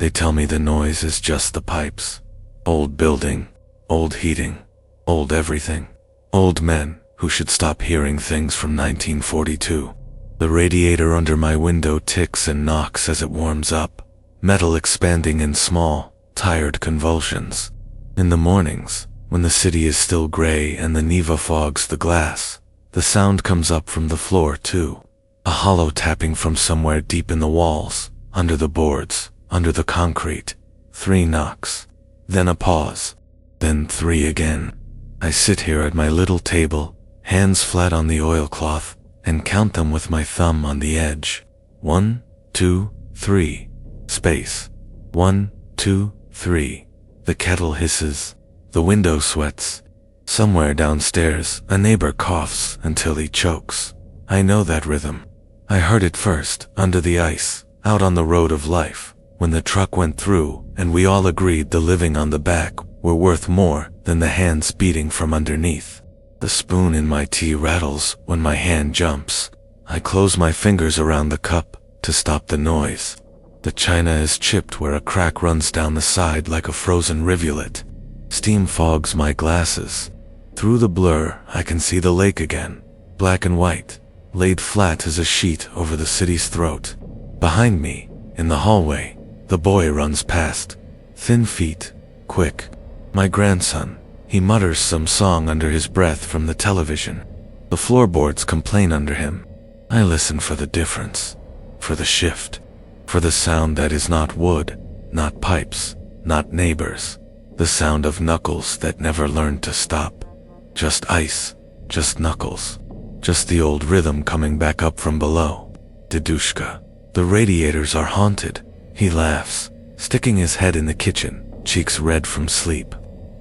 They tell me the noise is just the pipes. Old building, old heating, old everything. Old men who should stop hearing things from 1942. The radiator under my window ticks and knocks as it warms up, metal expanding in small, tired convulsions. In the mornings, when the city is still gray and the Neva fogs the glass, the sound comes up from the floor too. A hollow tapping from somewhere deep in the walls, under the boards, under the concrete. 3 knocks. Then a pause. Then 3 again. I sit here at my little table, hands flat on the oilcloth, and count them with my thumb on the edge. 1, 2, 3. Space. 1, 2, 3. The kettle hisses. The window sweats. Somewhere downstairs, a neighbor coughs until he chokes. I know that rhythm. I heard it first, under the ice, out on the road of life, when the truck went through and we all agreed the living on the back were worth more than the hands beating from underneath. The spoon in my tea rattles when my hand jumps. I close my fingers around the cup to stop the noise. The china is chipped where a crack runs down the side like a frozen rivulet. Steam fogs my glasses. Through the blur, I can see the lake again, black and white, laid flat as a sheet over the city's throat. Behind me, in the hallway, the boy runs past. Thin feet, quick. My grandson, he mutters some song under his breath from the television. The floorboards complain under him. I listen for the difference, for the shift, for the sound that is not wood, not pipes, not neighbors. The sound of knuckles that never learned to stop. Just ice, just knuckles, just the old rhythm coming back up from below. Dedushka. The radiators are haunted. He laughs, sticking his head in the kitchen, cheeks red from sleep.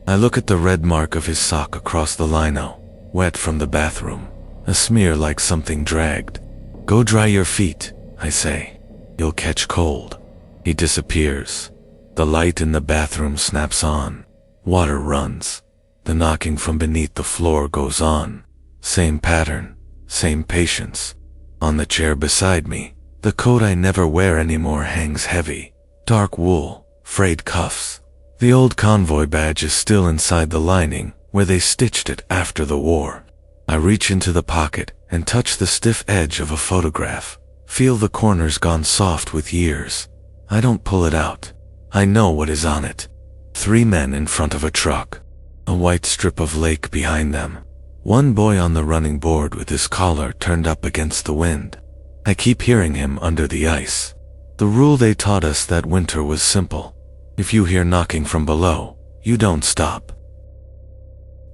I look at the red mark of his sock across the lino, wet from the bathroom, a smear like something dragged. Go dry your feet, I say. You'll catch cold. He disappears. The light in the bathroom snaps on. Water runs. The knocking from beneath the floor goes on. Same pattern, same patience. On the chair beside me, the coat I never wear anymore hangs heavy. Dark wool, frayed cuffs. The old Convoy badge is still inside the lining where they stitched it after the war. I reach into the pocket and touch the stiff edge of a photograph. Feel the corners gone soft with years. I don't pull it out. I know what is on it. 3 men in front of a truck. A white strip of lake behind them. One boy on the running board with his collar turned up against the wind. I keep hearing him under the ice. The rule they taught us that winter was simple. If you hear knocking from below, you don't stop.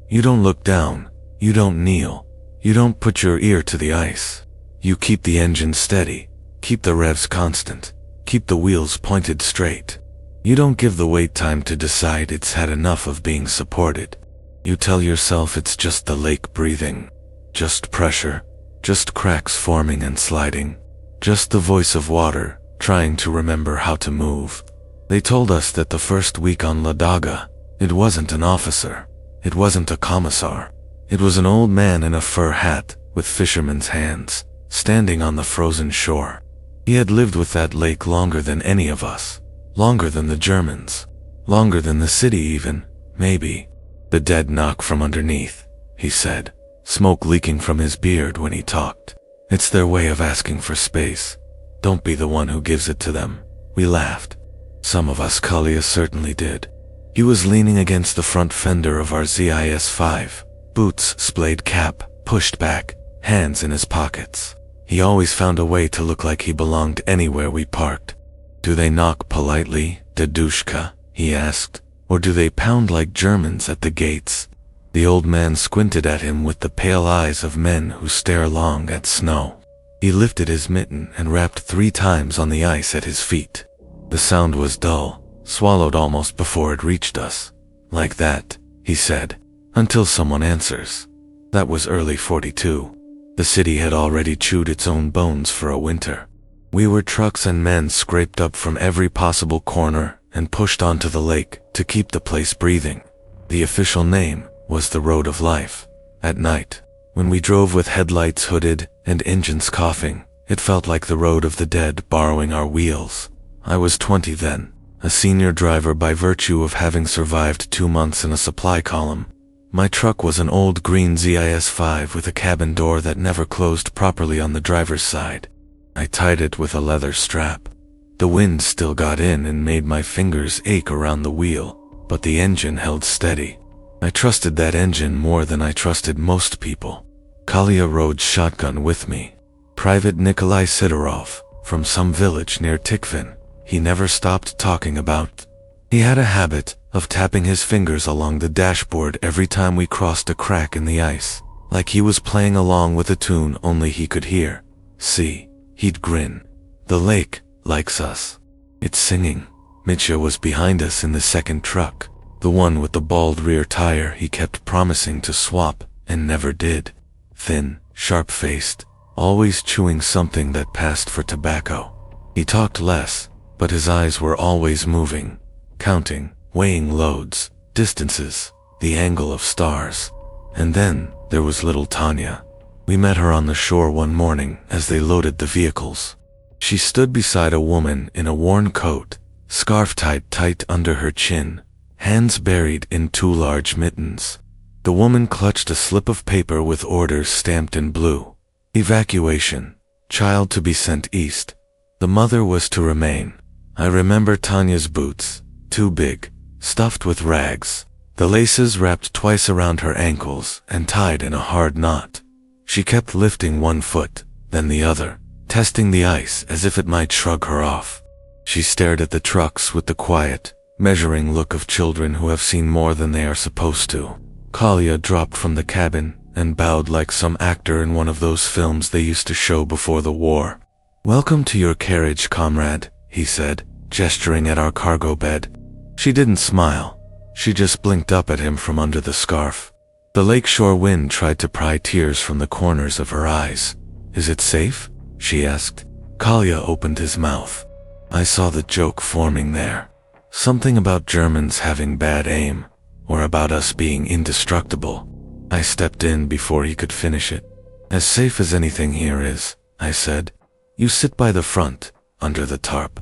You don't look down. You don't kneel. You don't put your ear to the ice. You keep the engine steady. Keep the revs constant. Keep the wheels pointed straight. You don't give the wait time to decide it's had enough of being supported. You tell yourself it's just the lake breathing, just pressure, just cracks forming and sliding, just the voice of water trying to remember how to move. They told us that the first week on Ladoga, it wasn't an officer, it wasn't a commissar, it was an old man in a fur hat with fisherman's hands, standing on the frozen shore. He had lived with that lake longer than any of us. Longer than the Germans. Longer than the city even, maybe. The dead knock from underneath, he said, smoke leaking from his beard when he talked. It's their way of asking for space. Don't be the one who gives it to them. We laughed. Some of us, Kalia certainly did. He was leaning against the front fender of our ZIS-5, boots, splayed cap, pushed back, hands in his pockets. He always found a way to look like he belonged anywhere we parked. Do they knock politely, Dedushka? He asked. Or do they pound like Germans at the gates? The old man squinted at him with the pale eyes of men who stare long at snow. He lifted his mitten and rapped 3 times on the ice at his feet. The sound was dull, swallowed almost before it reached us. Like that, he said, until someone answers. That was early 42. The city had already chewed its own bones for a winter. We were trucks and men scraped up from every possible corner and pushed onto the lake to keep the place breathing. The official name was the Road of Life. At night, when we drove with headlights hooded and engines coughing, it felt like the road of the dead borrowing our wheels. I was 20 then. a senior driver by virtue of having survived 2 months in a supply column. My truck was an old green ZIS-5 with a cabin door that never closed properly on the driver's side. I tied it with a leather strap. The wind still got in and made my fingers ache around the wheel, but the engine held steady. I trusted that engine more than I trusted most people. Kalia rode shotgun with me. Private Nikolai Sidorov, from some village near Tikhvin. He never stopped talking about. He had a habit of tapping his fingers along the dashboard every time we crossed a crack in the ice, like he was playing along with a tune only he could hear. See, he'd grin. The lake likes us. It's singing. Mitya was behind us in the second truck, the one with the bald rear tire he kept promising to swap and never did. Thin, sharp-faced, always chewing something that passed for tobacco. He talked less, but his eyes were always moving, counting, weighing loads, distances, the angle of stars. And then there was little Tanya. We met her on the shore one morning as they loaded the vehicles. She stood beside a woman in a worn coat, scarf tied tight under her chin, hands buried in 2 large mittens. The woman clutched a slip of paper with orders stamped in blue. Evacuation. Child to be sent east. The mother was to remain. I remember Tanya's boots, too big, stuffed with rags, the laces wrapped twice around her ankles and tied in a hard knot. She kept lifting one foot, then the other, testing the ice as if it might shrug her off. She stared at the trucks with the quiet, measuring look of children who have seen more than they are supposed to. Kalia dropped from the cabin and bowed like some actor in one of those films they used to show before the war. "Welcome to your carriage, comrade," he said, gesturing at our cargo bed. She didn't smile. She just blinked up at him from under the scarf. The lakeshore wind tried to pry tears from the corners of her eyes. "Is it safe?" she asked. Kalia opened his mouth. I saw the joke forming there. Something about Germans having bad aim, or about us being indestructible. I stepped in before he could finish it. "As safe as anything here is," I said. "You sit by the front, under the tarp.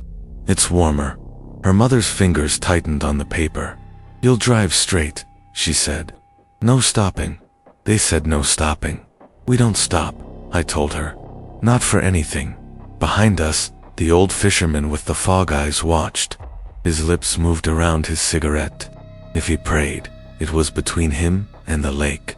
It's warmer." Her mother's fingers tightened on the paper. "You'll drive straight," she said. "No stopping." They said no stopping. "We don't stop," I told her. "Not for anything." Behind us, the old fisherman with the fog eyes watched. His lips moved around his cigarette. If he prayed, it was between him and the lake.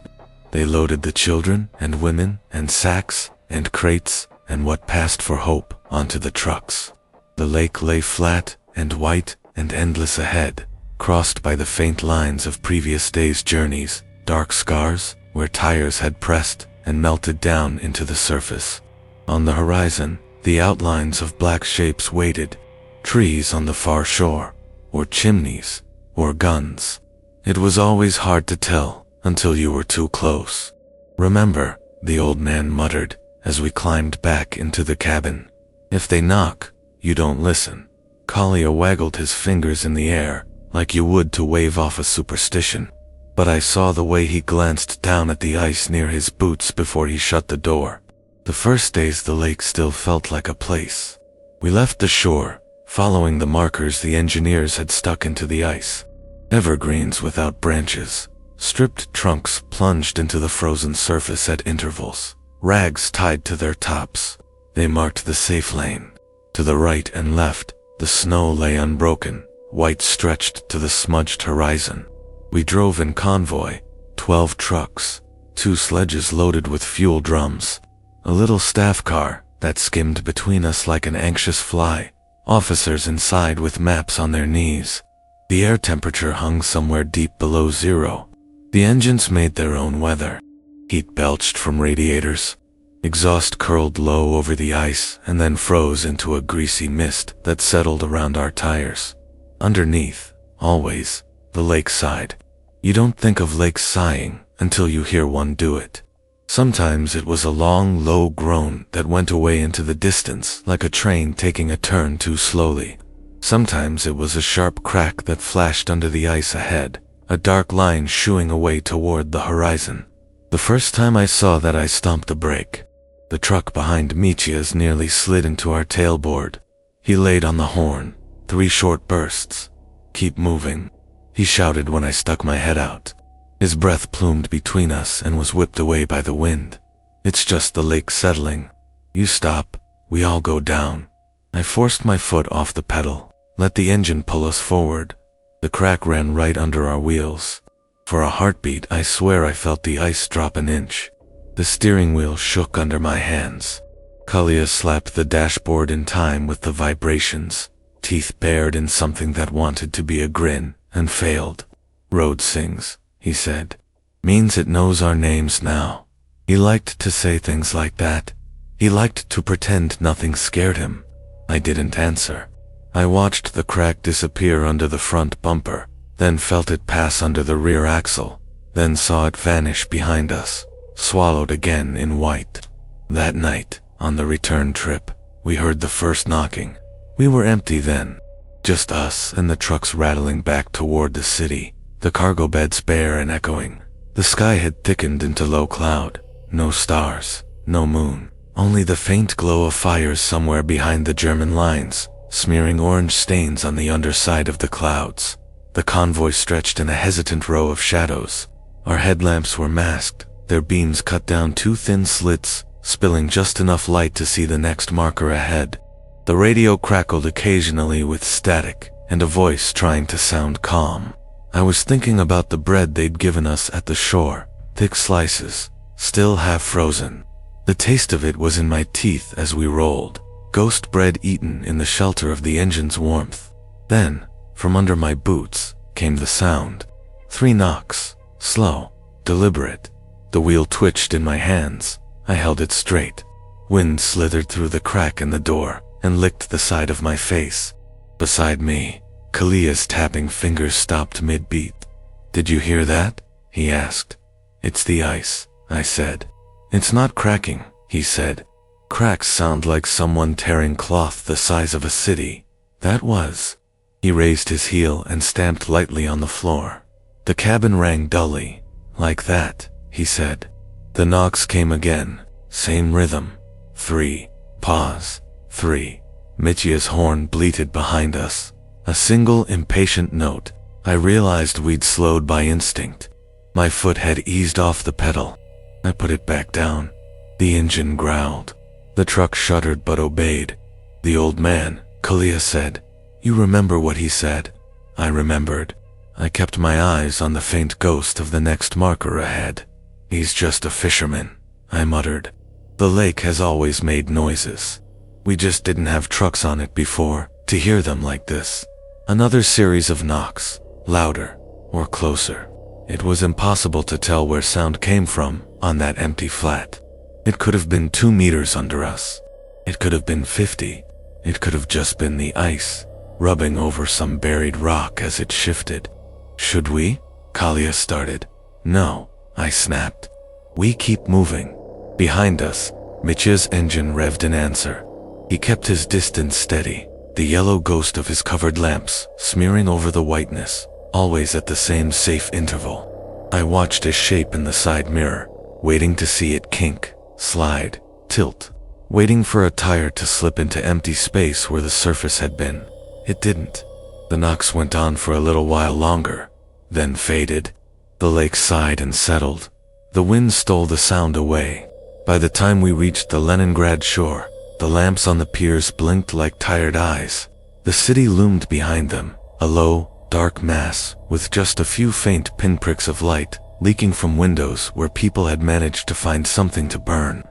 They loaded the children and women and sacks and crates and what passed for hope onto the trucks. The lake lay flat and white and endless ahead, crossed by the faint lines of previous days' journeys, dark scars where tires had pressed and melted down into the surface. On the horizon, the outlines of black shapes waited, trees on the far shore, or chimneys, or guns. It was always hard to tell until you were too close. "Remember," the old man muttered as we climbed back into the cabin. "If they knock, you don't listen." Kalia waggled his fingers in the air, like you would to wave off a superstition. But I saw the way he glanced down at the ice near his boots before he shut the door. The first days the lake still felt like a place. We left the shore, following the markers the engineers had stuck into the ice. Evergreens without branches, stripped trunks plunged into the frozen surface at intervals, rags tied to their tops. They marked the safe lane. To the right and left, the snow lay unbroken, white stretched to the smudged horizon. We drove in convoy, 12 trucks, 2 sledges loaded with fuel drums, a little staff car that skimmed between us like an anxious fly, officers inside with maps on their knees. The air temperature hung somewhere deep below zero. The engines made their own weather. Heat belched from radiators. Exhaust curled low over the ice and then froze into a greasy mist that settled around our tires. Underneath, always, the lakeside. You don't think of lakes sighing until you hear one do it. Sometimes it was a long, low groan that went away into the distance like a train taking a turn too slowly. Sometimes it was a sharp crack that flashed under the ice ahead, a dark line shooing away toward the horizon. The first time I saw that I stomped a brake. The truck behind Mitya's nearly slid into our tailboard. He laid on the horn, 3 short bursts. "Keep moving," he shouted when I stuck my head out. His breath plumed between us and was whipped away by the wind. "It's just the lake settling. You stop, we all go down." I forced my foot off the pedal, let the engine pull us forward. The crack ran right under our wheels. For a heartbeat, I swear I felt the ice drop an inch. The steering wheel shook under my hands. Kalia slapped the dashboard in time with the vibrations, teeth bared in something that wanted to be a grin and failed. "Road sings," he said. "Means it knows our names now." He liked to say things like that. He liked to pretend nothing scared him. I didn't answer. I watched the crack disappear under the front bumper, then felt it pass under the rear axle, then saw it vanish behind us, swallowed again in white. That night, on the return trip, we heard the first knocking. We were empty then, just us and the trucks rattling back toward the city, the cargo beds bare and echoing. The sky had thickened into low cloud, no stars, no moon, only the faint glow of fires somewhere behind the German lines, smearing orange stains on the underside of the clouds. The convoy stretched in a hesitant row of shadows. Our headlamps were masked, their beams cut down 2 thin slits, spilling just enough light to see the next marker ahead. The radio crackled occasionally with static, and a voice trying to sound calm. I was thinking about the bread they'd given us at the shore, thick slices, still half frozen. The taste of it was in my teeth as we rolled, ghost bread eaten in the shelter of the engine's warmth. Then, from under my boots, came the sound. 3 knocks, slow, deliberate. The wheel twitched in my hands. I held it straight. Wind slithered through the crack in the door and licked the side of my face. Beside me, Kalia's tapping fingers stopped mid-beat. "Did you hear that?" he asked. "It's the ice," I said. "It's not cracking," he said. "Cracks sound like someone tearing cloth the size of a city. That was." He raised his heel and stamped lightly on the floor. The cabin rang dully. "Like that," he said. The knocks came again, same rhythm. 3, pause, 3. Mitya's horn bleated behind us. A single impatient note. I realized we'd slowed by instinct. My foot had eased off the pedal. I put it back down. The engine growled. The truck shuddered but obeyed. "The old man," Kalia said. "You remember what he said?" I remembered. I kept my eyes on the faint ghost of the next marker ahead. "He's just a fisherman," I muttered. "The lake has always made noises. We just didn't have trucks on it before to hear them like this." Another series of knocks, louder or closer. It was impossible to tell where sound came from on that empty flat. It could have been 2 meters under us. It could have been 50. It could have just been the ice, rubbing over some buried rock as it shifted. "Should we?" Kalia started. "No," I snapped. "We keep moving." Behind us, Mitya's engine revved in answer. He kept his distance steady, the yellow ghost of his covered lamps smearing over the whiteness, always at the same safe interval. I watched his shape in the side mirror, waiting to see it kink, slide, tilt, waiting for a tire to slip into empty space where the surface had been. It didn't. The knocks went on for a little while longer, then faded. The lake sighed and settled. The wind stole the sound away. By the time we reached the Leningrad shore, the lamps on the piers blinked like tired eyes. The city loomed behind them, a low, dark mass with just a few faint pinpricks of light leaking from windows where people had managed to find something to burn.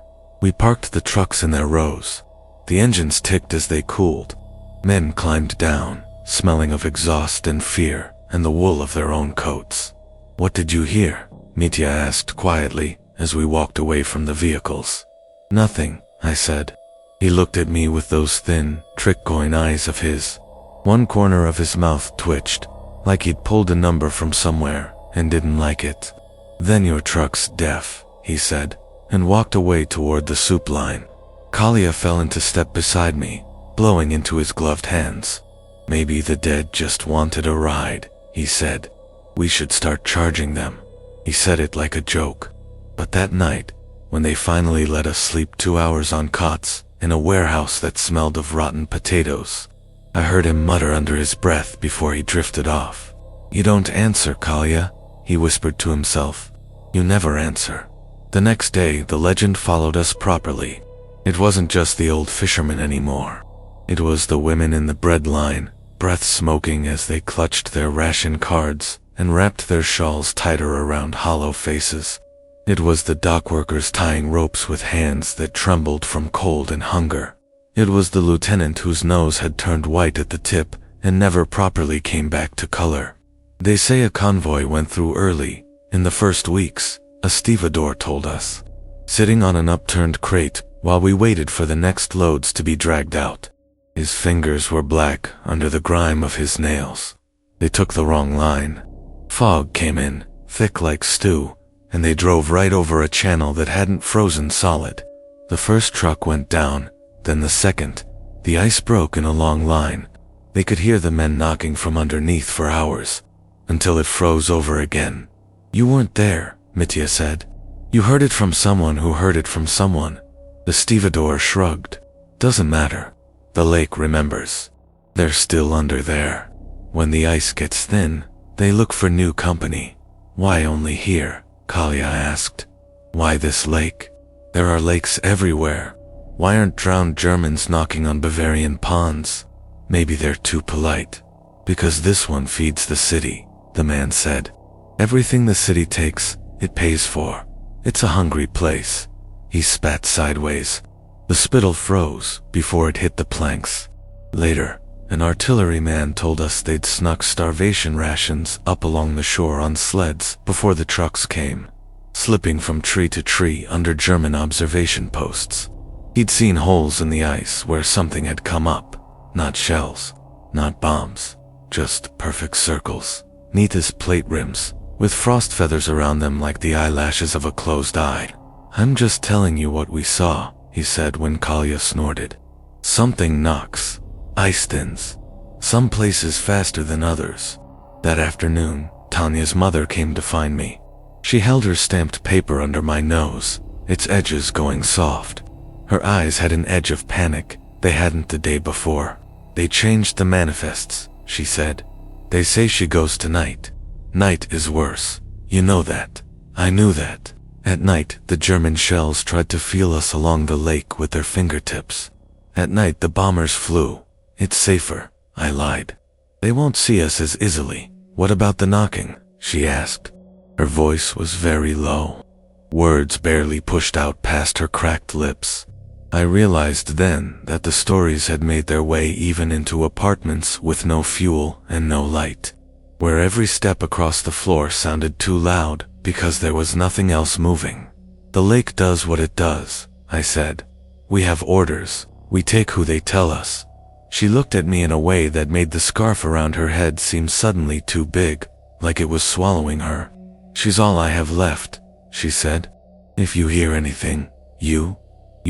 We parked the trucks in their rows. The engines ticked as they cooled. Men climbed down, smelling of exhaust and fear and the wool of their own coats. "What did you hear?" Mitya asked quietly as we walked away from the vehicles. "Nothing," I said. He looked at me with those thin, trick-going eyes of his. One corner of his mouth twitched, like he'd pulled a number from somewhere and didn't like it. "Then your truck's deaf," he said, and walked away toward the soup line. Kalia fell into step beside me, blowing into his gloved hands. "Maybe the dead just wanted a ride," he said. "We should start charging them." He said it like a joke. But that night, when they finally let us sleep 2 hours on cots in a warehouse that smelled of rotten potatoes, I heard him mutter under his breath before he drifted off. "You don't answer, Kalya," he whispered to himself. "You never answer." The next day, the legend followed us properly. It wasn't just the old fishermen anymore. It was the women in the bread line, breath smoking as they clutched their ration cards and wrapped their shawls tighter around hollow faces. It was the dockworkers tying ropes with hands that trembled from cold and hunger. It was the lieutenant whose nose had turned white at the tip and never properly came back to color. They say a convoy went through early, in the first weeks, a stevedore told us, sitting on an upturned crate while we waited for the next loads to be dragged out. His fingers were black under the grime of his nails. They took the wrong line. Fog came in, thick like stew, and they drove right over a channel that hadn't frozen solid. The first truck went down, then the second. The ice broke in a long line. They could hear the men knocking from underneath for hours, until it froze over again. "You weren't there," Mitya said. "You heard it from someone who heard it from someone." The stevedore shrugged. "Doesn't matter. The lake remembers. They're still under there. When the ice gets thin, they look for new company." "Why only here?" Kalya asked. "Why this lake? There are lakes everywhere. Why aren't drowned Germans knocking on Bavarian ponds?" "Maybe they're too polite. Because this one feeds the city," the man said. "Everything the city takes, it pays for. It's a hungry place." He spat sideways. The spittle froze before it hit the planks. Later, an artilleryman told us they'd snuck starvation rations up along the shore on sleds before the trucks came, slipping from tree to tree under German observation posts. He'd seen holes in the ice where something had come up. Not shells, not bombs, just perfect circles, neat as plate rims, with frost feathers around them like the eyelashes of a closed eye. "I'm just telling you what we saw," he said when Kalya snorted. "Something knocks. Ice thins. Some places faster than others." That afternoon, Tanya's mother came to find me. She held her stamped paper under my nose, its edges going soft. Her eyes had an edge of panic they hadn't the day before. "They changed the manifests," she said. "They say she goes tonight. Night is worse. You know that." I knew that. At night, the German shells tried to feel us along the lake with their fingertips. At night, the bombers flew. "It's safer," I lied. "They won't see us as easily." "What about the knocking?" she asked. Her voice was very low. Words barely pushed out past her cracked lips. I realized then that the stories had made their way even into apartments with no fuel and no light, where every step across the floor sounded too loud because there was nothing else moving. "The lake does what it does," I said. "We have orders. We take who they tell us." She looked at me in a way that made the scarf around her head seem suddenly too big, like it was swallowing her. "She's all I have left," she said. "If you hear anything, you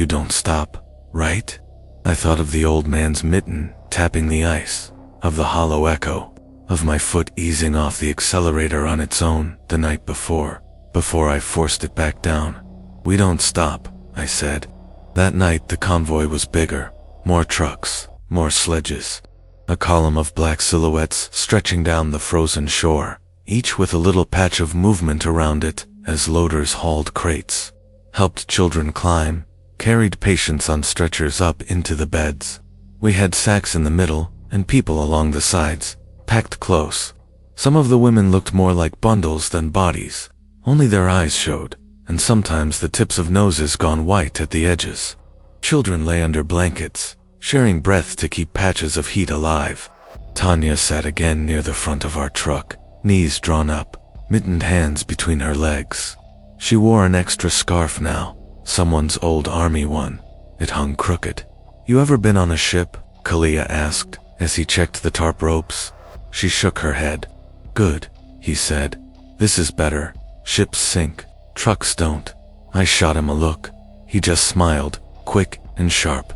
don't stop, right?" I thought of the old man's mitten tapping the ice, of the hollow echo, of my foot easing off the accelerator on its own the night before I forced it back down. "We don't stop," I said. That night the convoy was bigger, more trucks, more sledges, a column of black silhouettes stretching down the frozen shore, each with a little patch of movement around it as loaders hauled crates, helped children climb, carried patients on stretchers up into the beds. We had sacks in the middle and people along the sides, packed close. Some of the women looked more like bundles than bodies. Only their eyes showed, and sometimes the tips of noses gone white at the edges. Children lay under blankets, sharing breath to keep patches of heat alive. Tanya sat again near the front of our truck, knees drawn up, mittened hands between her legs. She wore an extra scarf now, someone's old army one. It hung crooked. "You ever been on a ship?" Kalya asked as he checked the tarp ropes. She shook her head. "Good," he said. "This is better. Ships sink, trucks don't." I shot him a look. He just smiled, quick and sharp.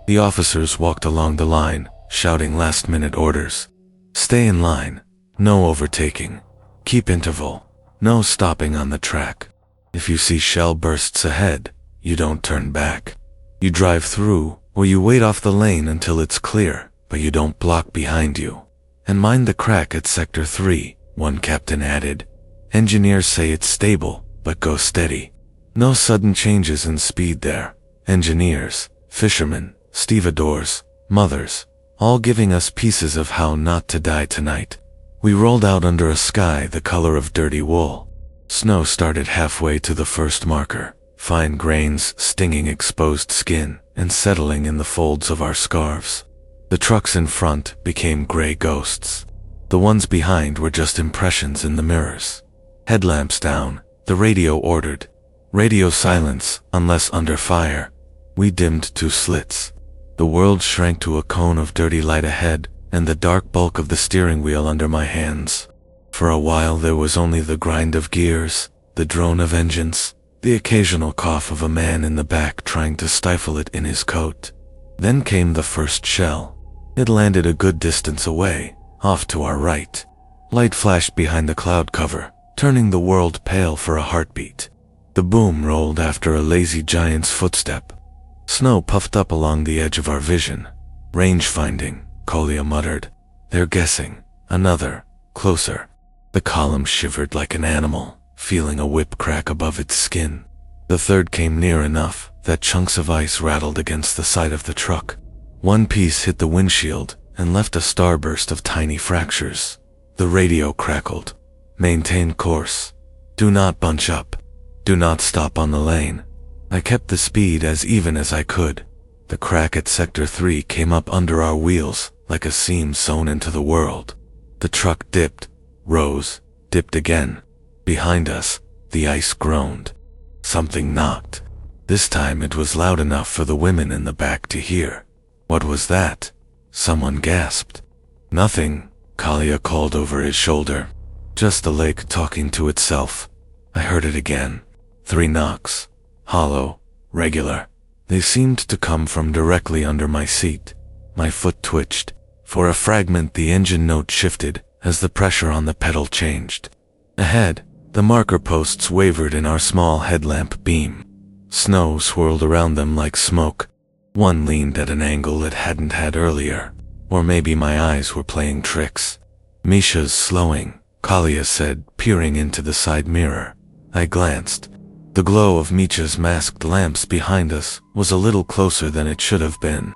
The officers walked along the line, shouting last-minute orders. "Stay in line. No overtaking. Keep interval. No stopping on the track. If you see shell bursts ahead, you don't turn back. You drive through, or you wait off the lane until it's clear. but you don't block behind you. And mind the crack at Sector 3, one captain added. Engineers say it's stable, but go steady. No sudden changes in speed there. Engineers, fishermen, stevedores, mothers, all giving us pieces of how not to die tonight. We rolled out under a sky the color of dirty wool. Snow started halfway to the first marker, fine grains stinging exposed skin and settling in the folds of our scarves. The trucks in front became gray ghosts. The ones behind were just impressions in the mirrors. Headlamps down, the radio ordered. Radio silence, unless under fire. We dimmed 2 slits. The world shrank to a cone of dirty light ahead, and the dark bulk of the steering wheel under my hands. For a while there was only the grind of gears, the drone of engines, the occasional cough of a man in the back trying to stifle it in his coat. Then came the first shell. It landed a good distance away, off to our right. Light flashed behind the cloud cover, turning the world pale for a heartbeat. The boom rolled after a lazy giant's footstep. Snow puffed up along the edge of our vision. Range finding, Kolya muttered. They're guessing. Another. Closer. The column shivered like an animal, feeling a whip crack above its skin. The third came near enough that chunks of ice rattled against the side of the truck. One piece hit the windshield and left a starburst of tiny fractures. The radio crackled. Maintain course. Do not bunch up. Do not stop on the lane. I kept the speed as even as I could. The crack at Sector 3 came up under our wheels like a seam sewn into the world. The truck dipped, rose, dipped again. Behind us, the ice groaned. Something knocked. This time it was loud enough for the women in the back to hear. What was that? Someone gasped. Nothing, Kolya called over his shoulder. Just the lake talking to itself. I heard it again. 3 knocks. Hollow, regular. They seemed to come from directly under my seat. My foot twitched. For a fragment the engine note shifted as the pressure on the pedal changed. Ahead, the marker posts wavered in our small headlamp beam. Snow swirled around them like smoke. One leaned at an angle it hadn't had earlier. Or maybe my eyes were playing tricks. Misha's slowing, Kolya said, peering into the side mirror. I glanced. The glow of Misha's masked lamps behind us was a little closer than it should have been.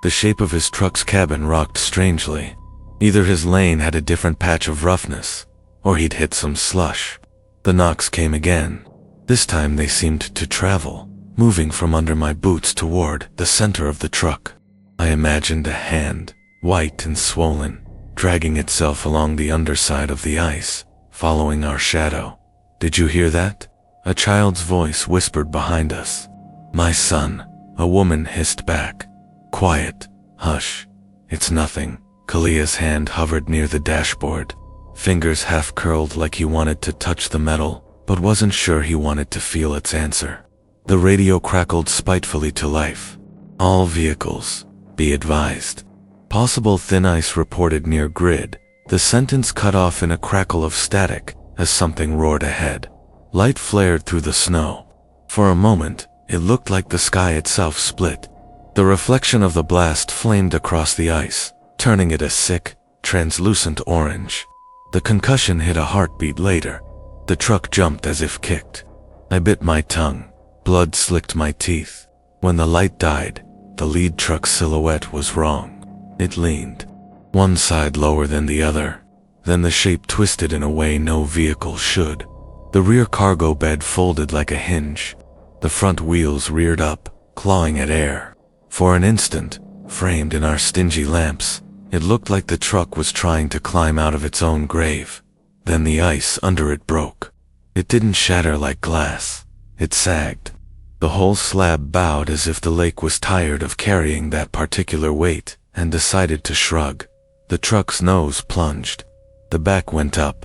The shape of his truck's cabin rocked strangely. Either his lane had a different patch of roughness, or he'd hit some slush. The knocks came again. This time they seemed to travel, moving from under my boots toward the center of the truck. I imagined a hand, white and swollen, dragging itself along the underside of the ice, following our shadow. Did you hear that? A child's voice whispered behind us. My son, a woman hissed back. Quiet, hush. It's nothing. Kolya's hand hovered near the dashboard, fingers half curled like he wanted to touch the metal, but wasn't sure he wanted to feel its answer. The radio crackled spitefully to life. All vehicles, be advised. Possible thin ice reported near grid. The sentence cut off in a crackle of static as something roared ahead. Light flared through the snow. For a moment, it looked like the sky itself split. The reflection of the blast flamed across the ice, turning it a sick, translucent orange. The concussion hit a heartbeat later. The truck jumped as if kicked. I bit my tongue. Blood slicked my teeth. When the light died, the lead truck's silhouette was wrong. It leaned, one side lower than the other. Then the shape twisted in a way no vehicle should. The rear cargo bed folded like a hinge. The front wheels reared up, clawing at air. For an instant, framed in our stingy lamps, it looked like the truck was trying to climb out of its own grave. Then the ice under it broke. It didn't shatter like glass. It sagged. The whole slab bowed as if the lake was tired of carrying that particular weight and decided to shrug. The truck's nose plunged. The back went up.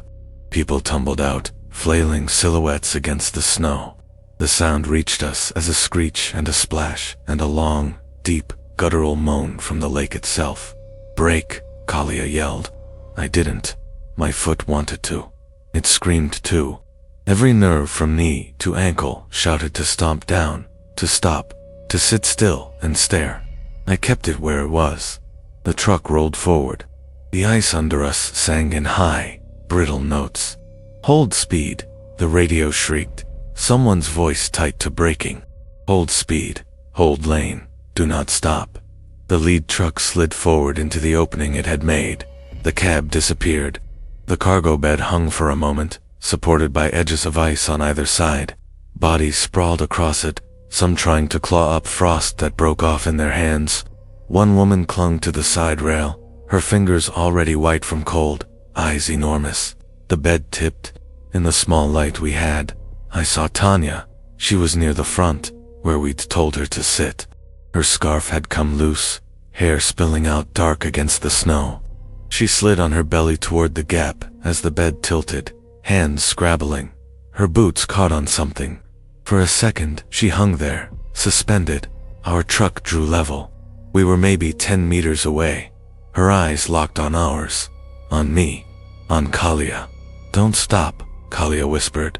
People tumbled out, flailing silhouettes against the snow. The sound reached us as a screech and a splash and a long, deep, guttural moan from the lake itself. Brake, Kolya yelled. I didn't. My foot wanted to. It screamed too. Every nerve from knee to ankle shouted to stomp down, to stop, to sit still and stare. I kept it where it was. The truck rolled forward. The ice under us sang in high, brittle notes. "Hold speed," the radio shrieked, someone's voice tight to breaking. "Hold speed, hold lane, do not stop." The lead truck slid forward into the opening it had made. The cab disappeared. The cargo bed hung for a moment, supported by edges of ice on either side. Bodies sprawled across it, some trying to claw up frost that broke off in their hands. One woman clung to the side rail, her fingers already white from cold, eyes enormous. The bed tipped. In the small light we had, I saw Tanya. She was near the front, where we'd told her to sit. Her scarf had come loose, hair spilling out dark against the snow. She slid on her belly toward the gap as the bed tilted, hands scrabbling. Her boots caught on something. For a second, she hung there, suspended. Our truck drew level. We were maybe 10 meters away. Her eyes locked on ours. On me. On Kalia. "Don't stop," Kalia whispered.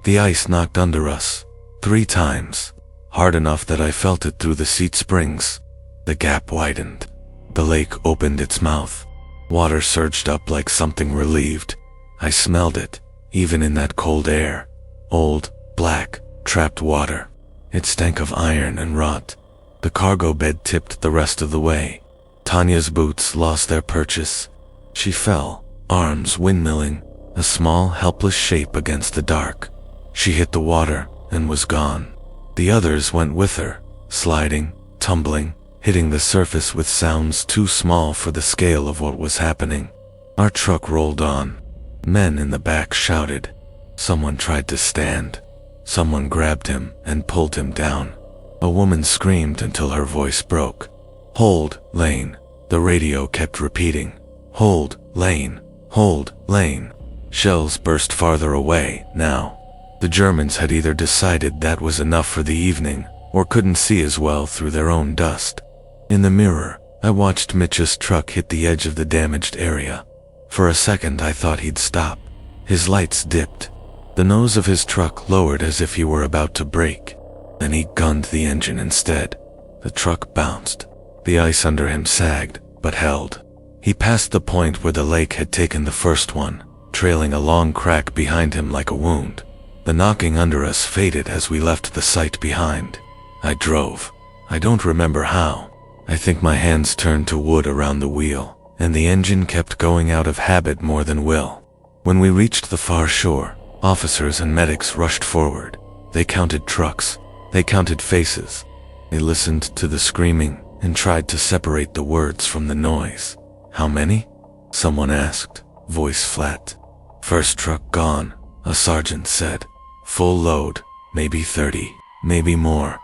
The ice knocked under us. 3 times. Hard enough that I felt it through the seat springs. The gap widened. The lake opened its mouth. Water surged up like something relieved. I smelled it, even in that cold air. Old, black, trapped water. It stank of iron and rot. The cargo bed tipped the rest of the way. Tanya's boots lost their purchase. She fell, arms windmilling, a small, helpless shape against the dark. She hit the water and was gone. The others went with her, sliding, tumbling, hitting the surface with sounds too small for the scale of what was happening. Our truck rolled on. Men in the back shouted. Someone tried to stand. Someone grabbed him and pulled him down. A woman screamed until her voice broke. "Hold, lane," the radio kept repeating. "Hold, lane, hold, lane." Shells burst farther away now. The Germans had either decided that was enough for the evening, or couldn't see as well through their own dust. In the mirror, I watched Mitch's truck hit the edge of the damaged area. For a second I thought he'd stop. His lights dipped. The nose of his truck lowered as if he were about to break. Then he gunned the engine instead. The truck bounced. The ice under him sagged, but held. He passed the point where the lake had taken the first one, trailing a long crack behind him like a wound. The knocking under us faded as we left the site behind. I drove. I don't remember how. I think my hands turned to wood around the wheel, and the engine kept going out of habit more than will. When we reached the far shore, officers and medics rushed forward. They counted trucks. They counted faces. They listened to the screaming and tried to separate the words from the noise. "How many?" someone asked, voice flat. "First truck gone," a sergeant said. "Full load, maybe 30, maybe more.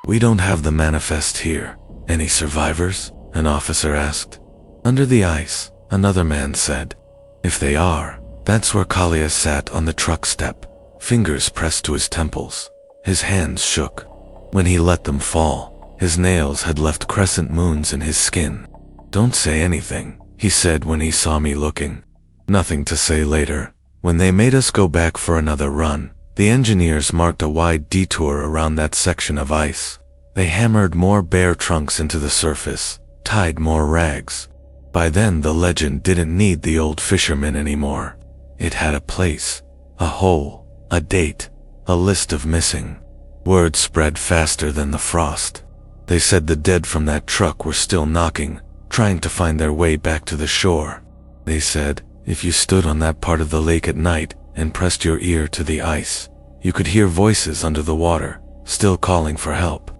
We don't have the manifest here." "Any survivors?" an officer asked. "Under the ice," another man said. "If they are, that's where Kalia sat on the truck step, fingers pressed to his temples. His hands shook. When he let them fall, his nails had left crescent moons in his skin. "Don't say anything," he said when he saw me looking. Nothing to say later. When they made us go back for another run, the engineers marked a wide detour around that section of ice. They hammered more bare trunks into the surface, tied more rags. By then the legend didn't need the old fisherman anymore. It had a place, a hole, a date, a list of missing. Word spread faster than the frost. They said the dead from that truck were still knocking, trying to find their way back to the shore. They said, if you stood on that part of the lake at night and pressed your ear to the ice, you could hear voices under the water, still calling for help.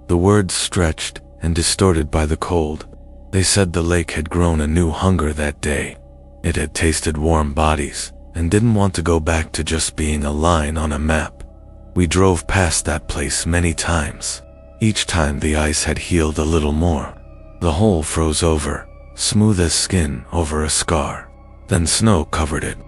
The words stretched and distorted by the cold. They said the lake had grown a new hunger that day. It had tasted warm bodies and didn't want to go back to just being a line on a map. We drove past that place many times. Each time the ice had healed a little more. The hole froze over, smooth as skin over a scar. Then snow covered it.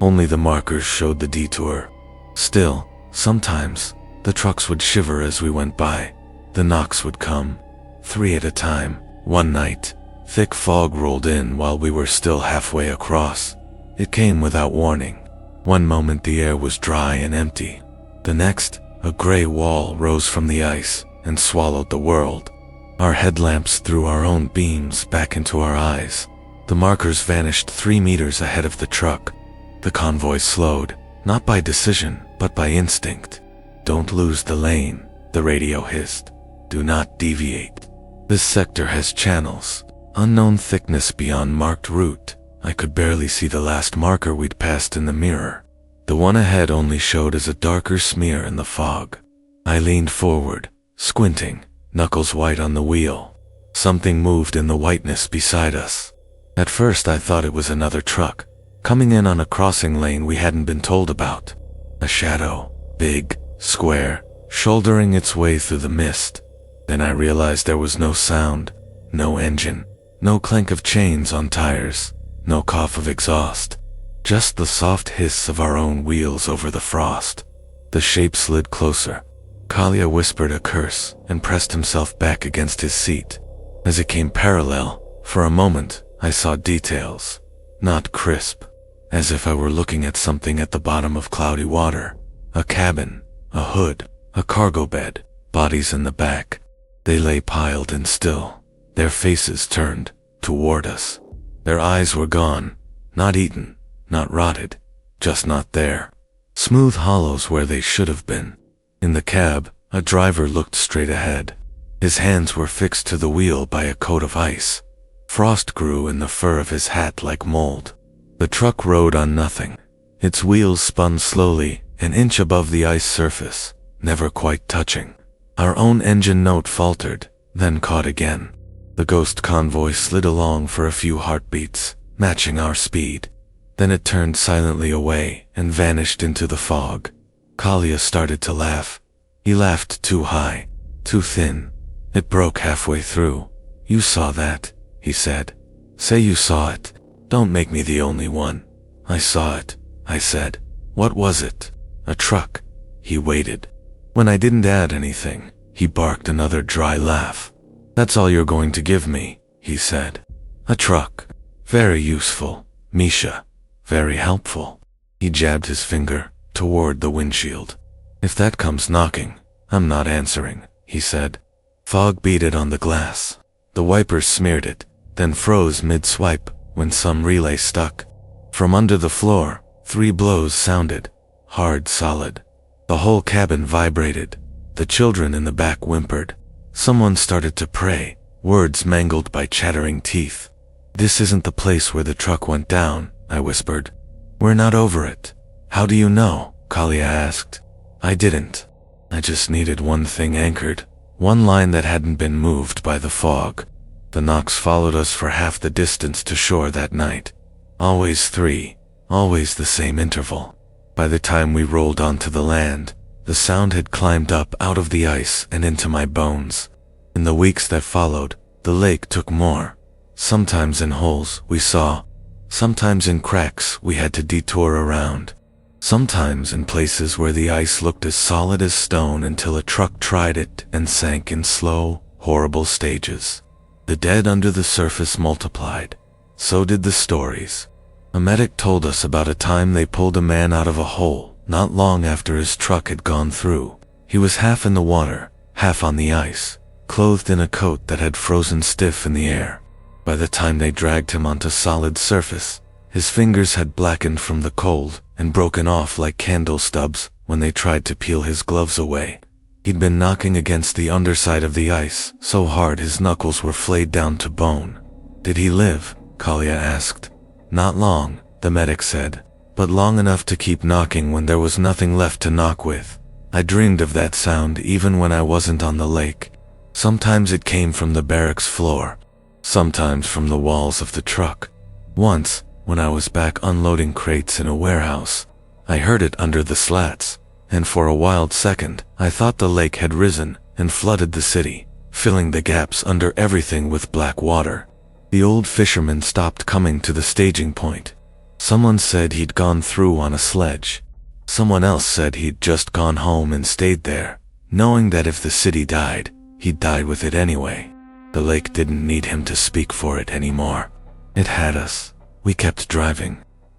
Only the markers showed the detour. Still, sometimes, the trucks would shiver as we went by. The knocks would come, 3 at a time. One night, thick fog rolled in while we were still halfway across. It came without warning. One moment the air was dry and empty. The next, a gray wall rose from the ice and swallowed the world. Our headlamps threw our own beams back into our eyes. The markers vanished 3 meters ahead of the truck. The convoy slowed, not by decision, but by instinct. "Don't lose the lane," the radio hissed. "Do not deviate. This sector has channels, unknown thickness beyond marked route." I could barely see the last marker we'd passed in the mirror. The one ahead only showed as a darker smear in the fog. I leaned forward, squinting, knuckles white on the wheel. Something moved in the whiteness beside us. At first I thought it was another truck, coming in on a crossing lane we hadn't been told about. A shadow, big, square, shouldering its way through the mist. Then I realized there was no sound, no engine, no clank of chains on tires, no cough of exhaust, just the soft hiss of our own wheels over the frost. The shape slid closer. Kalia whispered a curse and pressed himself back against his seat. As it came parallel, for a moment, I saw details, not crisp, as if I were looking at something at the bottom of cloudy water. A cabin, a hood, a cargo bed, bodies in the back. They lay piled and still, their faces turned toward us. Their eyes were gone, not eaten, not rotted, just not there. Smooth hollows where they should have been. In the cab, a driver looked straight ahead. His hands were fixed to the wheel by a coat of ice. Frost grew in the fur of his hat like mold. The truck rode on nothing. Its wheels spun slowly, an inch above the ice surface, never quite touching. Our own engine note faltered, then caught again. The ghost convoy slid along for a few heartbeats, matching our speed. Then it turned silently away and vanished into the fog. Kalia started to laugh. He laughed too high, too thin. It broke halfway through. "You saw that," he said. "Say you saw it. Don't make me the only one." "I saw it," I said. "What was it?" "A truck." He waited. When I didn't add anything, he barked another dry laugh. "That's all you're going to give me," he said. "A truck. Very useful, Misha. Very helpful." He jabbed his finger toward the windshield. "If that comes knocking, I'm not answering," he said. Fog beaded on the glass. The wipers smeared it, then froze mid-swipe when some relay stuck. From under the floor, 3 blows sounded, hard, solid. The whole cabin vibrated. The children in the back whimpered. Someone started to pray, words mangled by chattering teeth. "This isn't the place where the truck went down," I whispered. "We're not over it." "How do you know?" Kalia asked. I didn't. I just needed one thing anchored, one line that hadn't been moved by the fog. The knocks followed us for half the distance to shore that night. Always 3, always the same interval. By the time we rolled onto the land, the sound had climbed up out of the ice and into my bones. In the weeks that followed, the lake took more. Sometimes in holes we saw, sometimes in cracks we had to detour around, sometimes in places where the ice looked as solid as stone until a truck tried it and sank in slow, horrible stages. The dead under the surface multiplied. So did the stories. A medic told us about a time they pulled a man out of a hole not long after his truck had gone through. He was half in the water, half on the ice, clothed in a coat that had frozen stiff in the air. By the time they dragged him onto solid surface, his fingers had blackened from the cold and broken off like candle stubs when they tried to peel his gloves away. He'd been knocking against the underside of the ice so hard his knuckles were flayed down to bone. "Did he live?" Kalia asked. "Not long," the medic said, "but long enough to keep knocking when there was nothing left to knock with." I dreamed of that sound even when I wasn't on the lake. Sometimes it came from the barracks floor, sometimes from the walls of the truck. Once, when I was back unloading crates in a warehouse, I heard it under the slats, and for a wild second, I thought the lake had risen and flooded the city, filling the gaps under everything with black water. The old fisherman stopped coming to the staging point. Someone said he'd gone through on a sledge. Someone else said he'd just gone home and stayed there, knowing that if the city died, he'd die with it anyway. The lake didn't need him to speak for it anymore. It had us. We kept driving.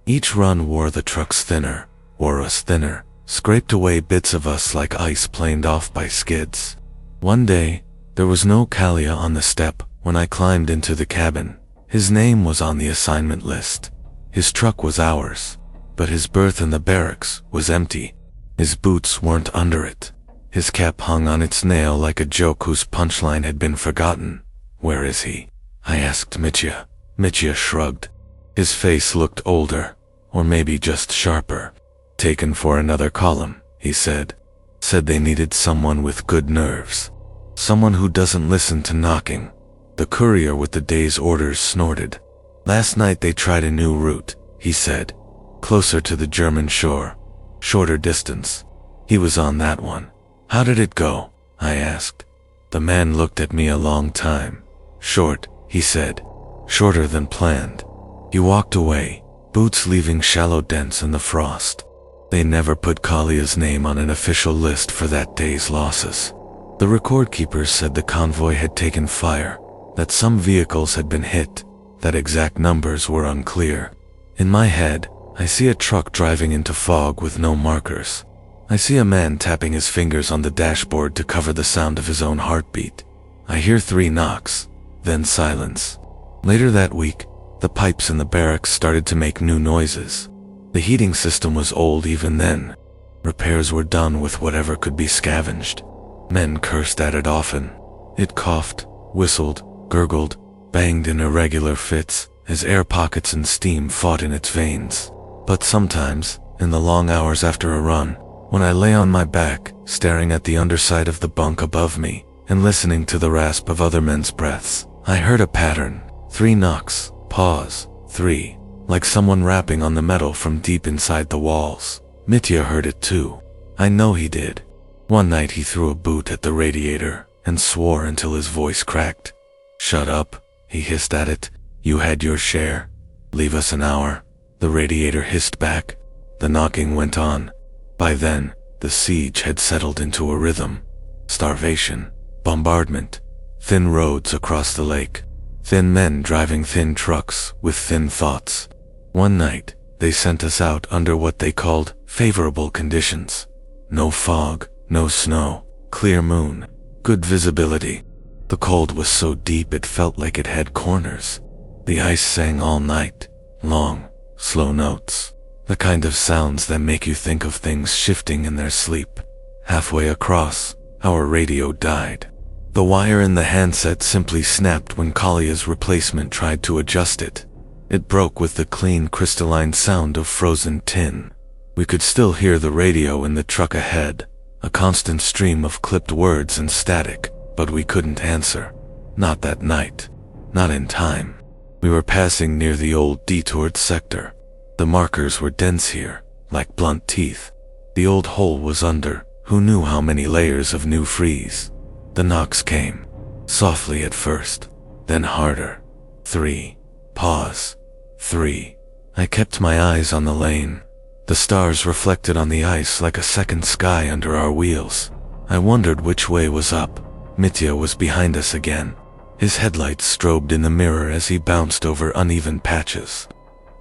Each run wore the trucks thinner, wore us thinner, scraped away bits of us like ice planed off by skids. One day, There was no Kalia on the step when I climbed into the cabin. His name was on the assignment list. His truck was ours, but his berth in the barracks was empty. His boots weren't under it. His cap hung on its nail like a joke whose punchline had been forgotten. "Where is he?" I asked Mitya. Mitya shrugged. His face looked older, or maybe just sharper. "Taken for another column," he said. Said they needed someone with good nerves. Someone who doesn't listen to knocking. The courier with the day's orders snorted. "Last night they tried a new route," he said. "Closer to the German shore. Shorter distance. He was on that one." "How did it go?" I asked. The man looked at me a long time. "Short," he said. "Shorter than planned." He walked away, boots leaving shallow dents in the frost. They never put Kalia's name on an official list for that day's losses. The record keepers said the convoy had taken fire, that some vehicles had been hit, that exact numbers were unclear. In my head, I see a truck driving into fog with no markers. I see a man tapping his fingers on the dashboard to cover the sound of his own heartbeat. I hear 3 knocks, then silence. Later that week, the pipes in the barracks started to make new noises. The heating system was old even then. Repairs were done with whatever could be scavenged. Men cursed at it often. It coughed, whistled, gurgled, banged in irregular fits as air pockets and steam fought in its veins. But sometimes, in the long hours after a run, when I lay on my back, staring at the underside of the bunk above me and listening to the rasp of other men's breaths, I heard a pattern. 3 knocks, pause, 3, like someone rapping on the metal from deep inside the walls. Mitya heard it too. I know he did. One night he threw a boot at the radiator and swore until his voice cracked. "Shut up," he hissed at it. "You had your share. Leave us an hour." The radiator hissed back. The knocking went on. By then, the siege had settled into a rhythm. Starvation, bombardment, thin roads across the lake, thin men driving thin trucks with thin thoughts. One night, they sent us out under what they called favorable conditions. No fog, no snow, clear moon, good visibility. The cold was so deep it felt like it had corners. The ice sang all night, long, slow notes. The kind of sounds that make you think of things shifting in their sleep. Halfway across, our radio died. The wire in the handset simply snapped when Kalia's replacement tried to adjust it. It broke with the clean, crystalline sound of frozen tin. We could still hear the radio in the truck ahead, a constant stream of clipped words and static, but we couldn't answer. Not that night. Not in time. We were passing near the old detoured sector. The markers were dense here, like blunt teeth. The old hole was under, who knew how many layers of new freeze. The knocks came, softly at first, then harder. 3. Pause. 3. I kept my eyes on the lane. The stars reflected on the ice like a second sky under our wheels. I wondered which way was up. Mitya was behind us again. His headlights strobed in the mirror as he bounced over uneven patches.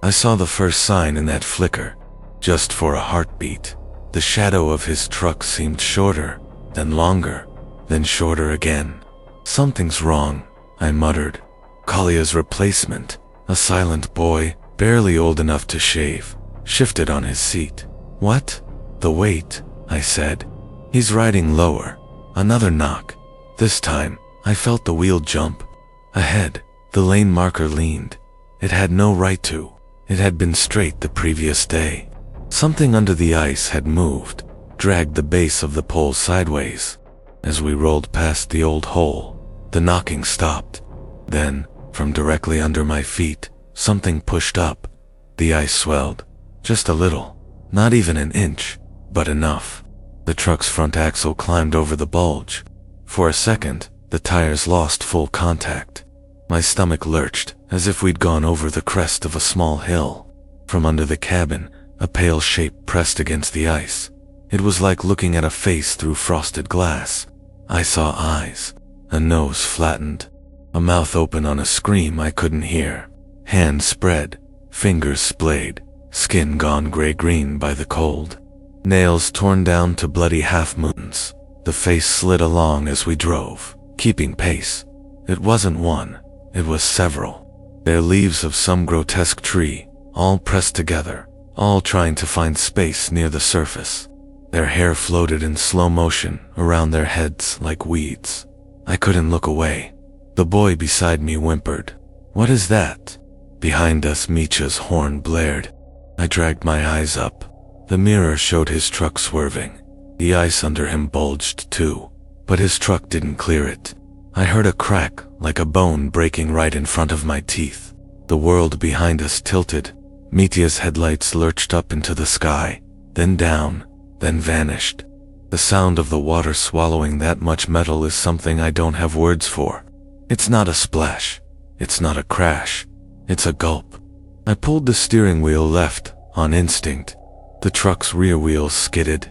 I saw the first sign in that flicker, just for a heartbeat. The shadow of his truck seemed shorter, then longer, then shorter again. "Something's wrong," I muttered. Kalia's replacement, a silent boy, barely old enough to shave, shifted on his seat. "What?" "The weight," I said. "He's riding lower." Another knock. This time, I felt the wheel jump. Ahead, the lane marker leaned. It had no right to. It had been straight the previous day. Something under the ice had moved, dragged the base of the pole sideways. As we rolled past the old hole, the knocking stopped. Then, from directly under my feet, something pushed up. The ice swelled. Just a little. Not even an inch, but enough. The truck's front axle climbed over the bulge. For a second, the tires lost full contact. My stomach lurched, as if we'd gone over the crest of a small hill. From under the cabin, a pale shape pressed against the ice. It was like looking at a face through frosted glass. I saw eyes, a nose flattened, a mouth open on a scream I couldn't hear. Hands spread, fingers splayed, skin gone gray-green by the cold. Nails torn down to bloody half-moons. The face slid along as we drove, keeping pace. It wasn't one, it was several. They're leaves of some grotesque tree, all pressed together, all trying to find space near the surface. Their hair floated in slow motion around their heads like weeds. I couldn't look away. The boy beside me whimpered. "What is that?" Behind us, Mitya's horn blared. I dragged my eyes up. The mirror showed his truck swerving. The ice under him bulged too, but his truck didn't clear it. I heard a crack, like a bone breaking right in front of my teeth. The world behind us tilted. Mitya's headlights lurched up into the sky, then down, then vanished. The sound of the water swallowing that much metal is something I don't have words for. It's not a splash. It's not a crash. It's a gulp. I pulled the steering wheel left, on instinct. The truck's rear wheels skidded.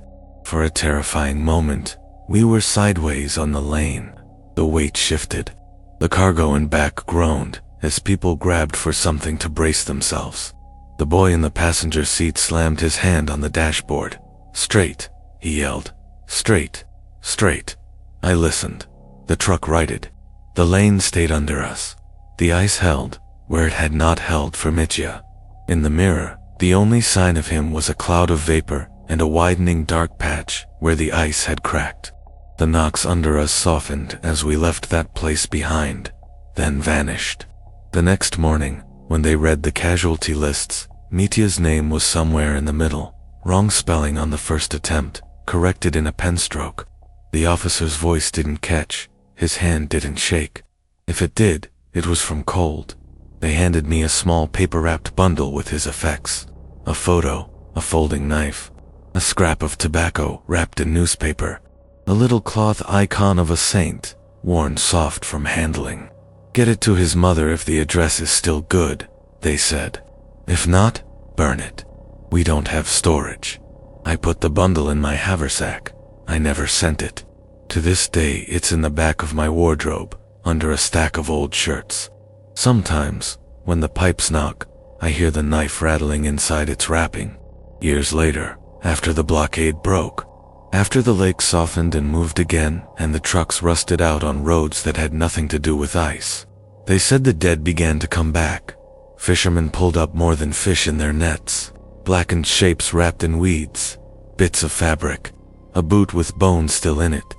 For a terrifying moment, we were sideways on the lane. The weight shifted. The cargo in back groaned as people grabbed for something to brace themselves. The boy in the passenger seat slammed his hand on the dashboard. "Straight," he yelled. "Straight, straight." I listened. The truck righted. The lane stayed under us. The ice held where it had not held for Mitya. In the mirror, the only sign of him was a cloud of vapor and a widening dark patch where the ice had cracked. The knocks under us softened as we left that place behind, then vanished. The next morning, when they read the casualty lists, Mitya's name was somewhere in the middle. Wrong spelling on the first attempt, corrected in a pen stroke. The officer's voice didn't catch. His hand didn't shake. If it did, it was from cold. They handed me a small paper-wrapped bundle with his effects. A photo, a folding knife, a scrap of tobacco wrapped in newspaper, a little cloth icon of a saint, worn soft from handling. "Get it to his mother if the address is still good," they said. "If not, burn it. We don't have storage." I put the bundle in my haversack. I never sent it. To this day, it's in the back of my wardrobe, under a stack of old shirts. Sometimes, when the pipes knock, I hear the knife rattling inside its wrapping. Years later, after the blockade broke, after the lake softened and moved again and the trucks rusted out on roads that had nothing to do with ice, they said the dead began to come back. Fishermen pulled up more than fish in their nets, blackened shapes wrapped in weeds, bits of fabric, a boot with bones still in it.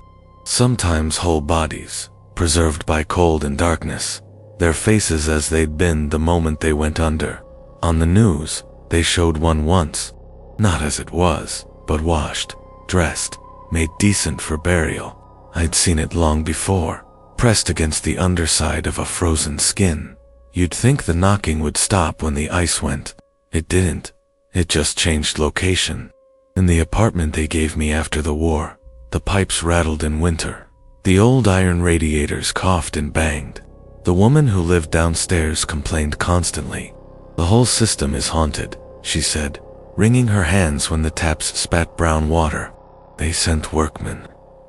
Sometimes whole bodies, preserved by cold and darkness, their faces as they'd been the moment they went under. On the news, they showed one once, not as it was, but washed, dressed, made decent for burial. I'd seen it long before, pressed against the underside of a frozen skin. You'd think the knocking would stop when the ice went. It didn't. It just changed location. In the apartment they gave me after the war, the pipes rattled in winter. The old iron radiators coughed and banged. The woman who lived downstairs complained constantly. "The whole system is haunted," she said, wringing her hands when the taps spat brown water. They sent workmen.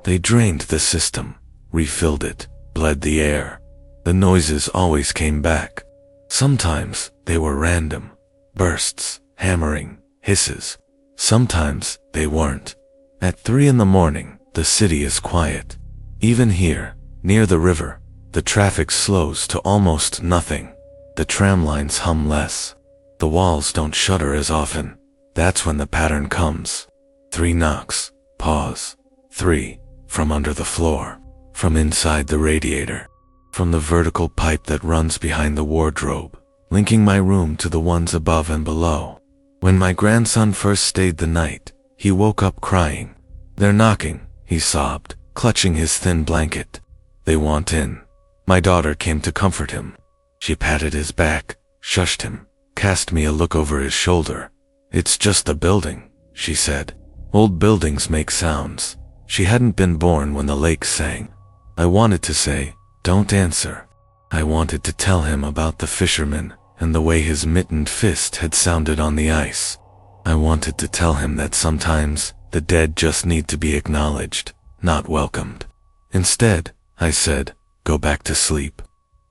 They drained the system, refilled it, bled the air. The noises always came back. Sometimes they were random. Bursts, hammering, hisses. Sometimes they weren't. At 3 in the morning, the city is quiet. Even here, near the river, the traffic slows to almost nothing. The tram lines hum less. The walls don't shudder as often. That's when the pattern comes. 3 knocks, pause. 3, from under the floor, from inside the radiator, from the vertical pipe that runs behind the wardrobe, linking my room to the ones above and below. When my grandson first stayed the night, he woke up crying. "They're knocking," he sobbed, clutching his thin blanket. "They want in." My daughter came to comfort him. She patted his back, shushed him, cast me a look over his shoulder. "It's just a building," she said. "Old buildings make sounds." She hadn't been born when the lake sang. I wanted to say, "Don't answer." I wanted to tell him about the fisherman and the way his mittened fist had sounded on the ice. I wanted to tell him that sometimes the dead just need to be acknowledged, not welcomed. Instead, I said, "Go back to sleep.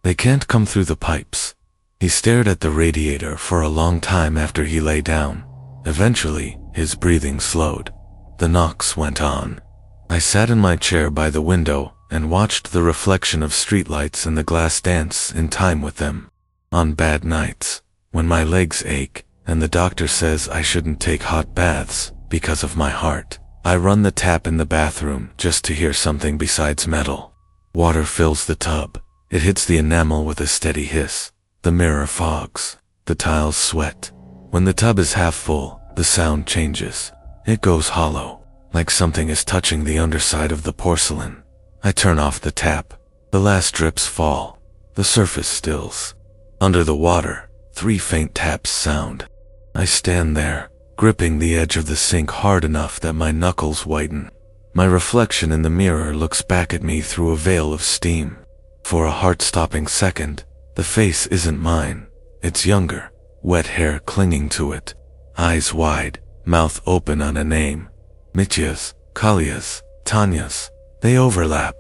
They can't come through the pipes." He stared at the radiator for a long time after he lay down. Eventually, his breathing slowed. The knocks went on. I sat in my chair by the window and watched the reflection of streetlights in the glass dance in time with them. On bad nights, when my legs ache and the doctor says I shouldn't take hot baths because of my heart, I run the tap in the bathroom just to hear something besides metal. Water fills the tub. It hits the enamel with a steady hiss. The mirror fogs. The tiles sweat. When the tub is half full, the sound changes. It goes hollow, like something is touching the underside of the porcelain. I turn off the tap. The last drips fall. The surface stills. Under the water, 3 faint taps sound. I stand there, gripping the edge of the sink hard enough that my knuckles whiten. My reflection in the mirror looks back at me through a veil of steam. For a heart-stopping second, the face isn't mine. It's younger, wet hair clinging to it. Eyes wide, mouth open on a name. Mitya's, Kalia's, Tanya's. They overlap.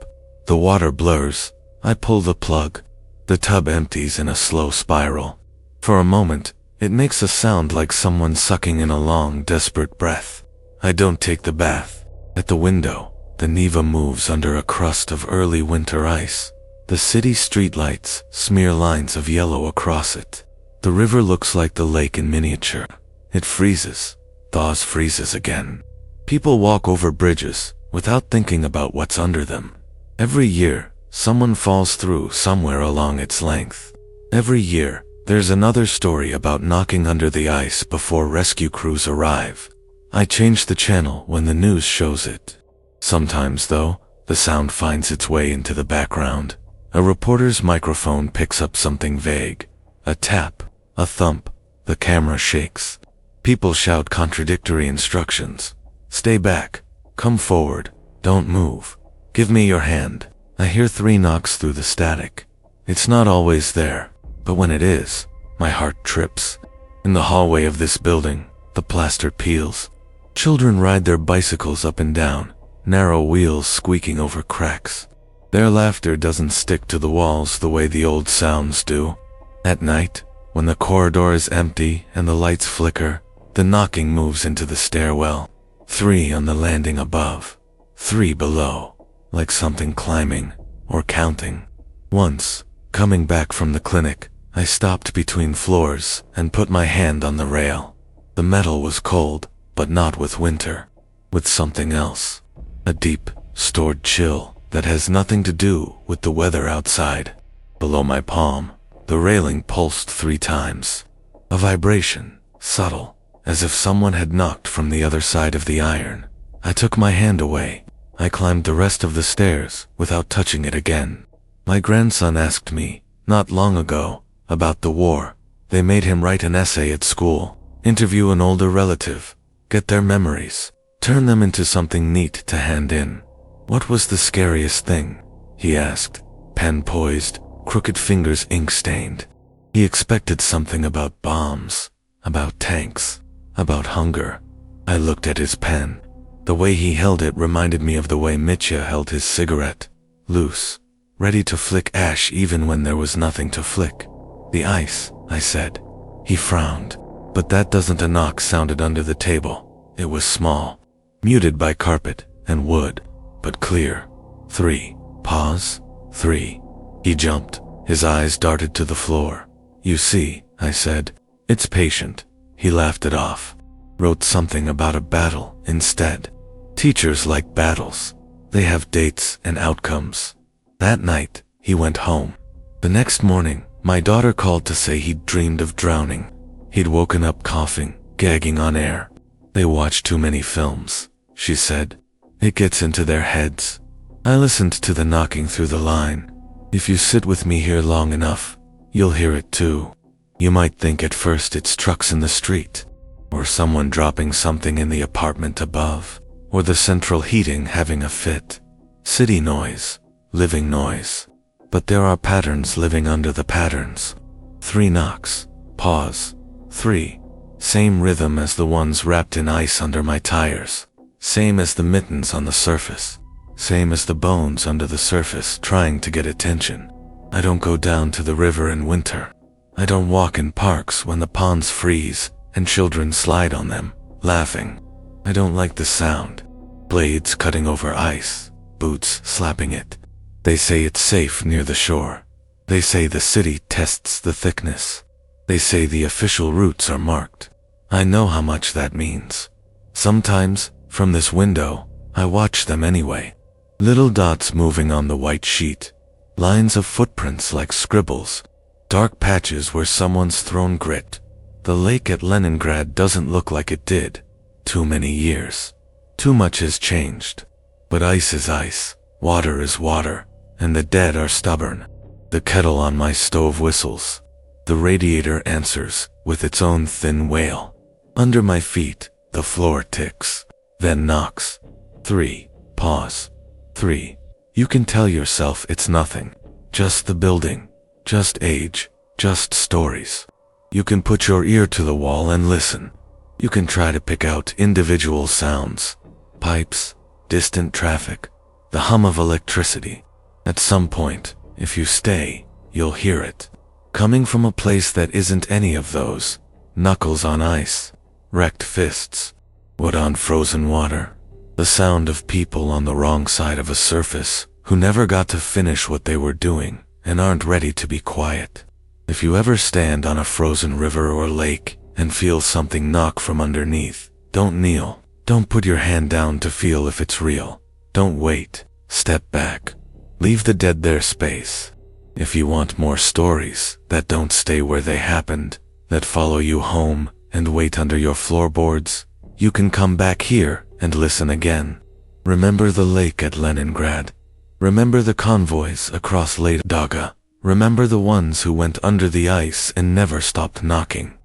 The water blurs. I pull the plug. The tub empties in a slow spiral. For a moment, it makes a sound like someone sucking in a long, desperate breath. I don't take the bath. At the window, the Neva moves under a crust of early winter ice. The city streetlights smear lines of yellow across it. The river looks like the lake in miniature. It freezes, thaws, freezes again. People walk over bridges without thinking about what's under them. Every year, someone falls through somewhere along its length. Every year, there's another story about knocking under the ice before rescue crews arrive. I change the channel when the news shows it. Sometimes, though, the sound finds its way into the background. A reporter's microphone picks up something vague. A tap, a thump, the camera shakes. People shout contradictory instructions. Stay back. Come forward. Don't move. Give me your hand. I hear 3 knocks through the static. It's not always there, but when it is, my heart trips. In the hallway of this building, the plaster peels. Children ride their bicycles up and down, narrow wheels squeaking over cracks. Their laughter doesn't stick to the walls the way the old sounds do. At night, when the corridor is empty and the lights flicker, the knocking moves into the stairwell. 3 on the landing above, 3 below, like something climbing or counting. Once, coming back from the clinic, I stopped between floors and put my hand on the rail. The metal was cold, but not with winter, with something else. A deep, stored chill that has nothing to do with the weather outside. Below my palm, the railing pulsed 3 times. A vibration, subtle, as if someone had knocked from the other side of the iron. I took my hand away. I climbed the rest of the stairs without touching it again. My grandson asked me, not long ago, about the war. They made him write an essay at school, interview an older relative, get their memories, turn them into something neat to hand in. What was the scariest thing? He asked, pen poised, crooked fingers ink-stained. He expected something about bombs, about tanks, about hunger. I looked at his pen. The way he held it reminded me of the way Mitya held his cigarette, loose, ready to flick ash even when there was nothing to flick. The ice, I said. He frowned. But that doesn't. A knock sounded under the table. It was small, muted by carpet and wood, but clear. 3. Pause. 3. He jumped. His eyes darted to the floor. You see, I said, it's patient. He laughed it off. Wrote something about a battle instead. Teachers like battles. They have dates and outcomes. That night, he went home. The next morning, my daughter called to say he'd dreamed of drowning. He'd woken up coughing, gagging on air. They watch too many films, she said. It gets into their heads. I listened to the knocking through the line. If you sit with me here long enough, you'll hear it too. You might think at first it's trucks in the street, or someone dropping something in the apartment above, or the central heating having a fit. City noise, living noise. But there are patterns living under the patterns. 3 knocks. Pause. 3. Same rhythm as the ones wrapped in ice under my tires. Same as the mittens on the surface. Same as the bones under the surface trying to get attention. I don't go down to the river in winter. I don't walk in parks when the ponds freeze and children slide on them, laughing. I don't like the sound. Blades cutting over ice, boots slapping it. They say it's safe near the shore. They say the city tests the thickness. They say the official routes are marked. I know how much that means. Sometimes, from this window, I watch them anyway. Little dots moving on the white sheet. Lines of footprints like scribbles. Dark patches where someone's thrown grit. The lake at Leningrad doesn't look like it did. Too many years. Too much has changed. But ice is ice. Water is water. And the dead are stubborn. The kettle on my stove whistles. The radiator answers with its own thin wail. Under my feet, the floor ticks, then knocks. 3. Pause. 3. You can tell yourself it's nothing. Just the building. Just age. Just stories. You can put your ear to the wall and listen. You can try to pick out individual sounds. Pipes, distant traffic, the hum of electricity. At some point, if you stay, you'll hear it. Coming from a place that isn't any of those. Knuckles on ice. Wrecked fists. Wood on frozen water. The sound of people on the wrong side of a surface who never got to finish what they were doing and aren't ready to be quiet. If you ever stand on a frozen river or lake and feel something knock from underneath, don't kneel. Don't put your hand down to feel if it's real. Don't wait. Step back. Leave the dead their space. If you want more stories that don't stay where they happened, that follow you home and wait under your floorboards, you can come back here and listen again. Remember the lake at Leningrad. Remember the convoys across Lake Ladoga. Remember the ones who went under the ice and never stopped knocking.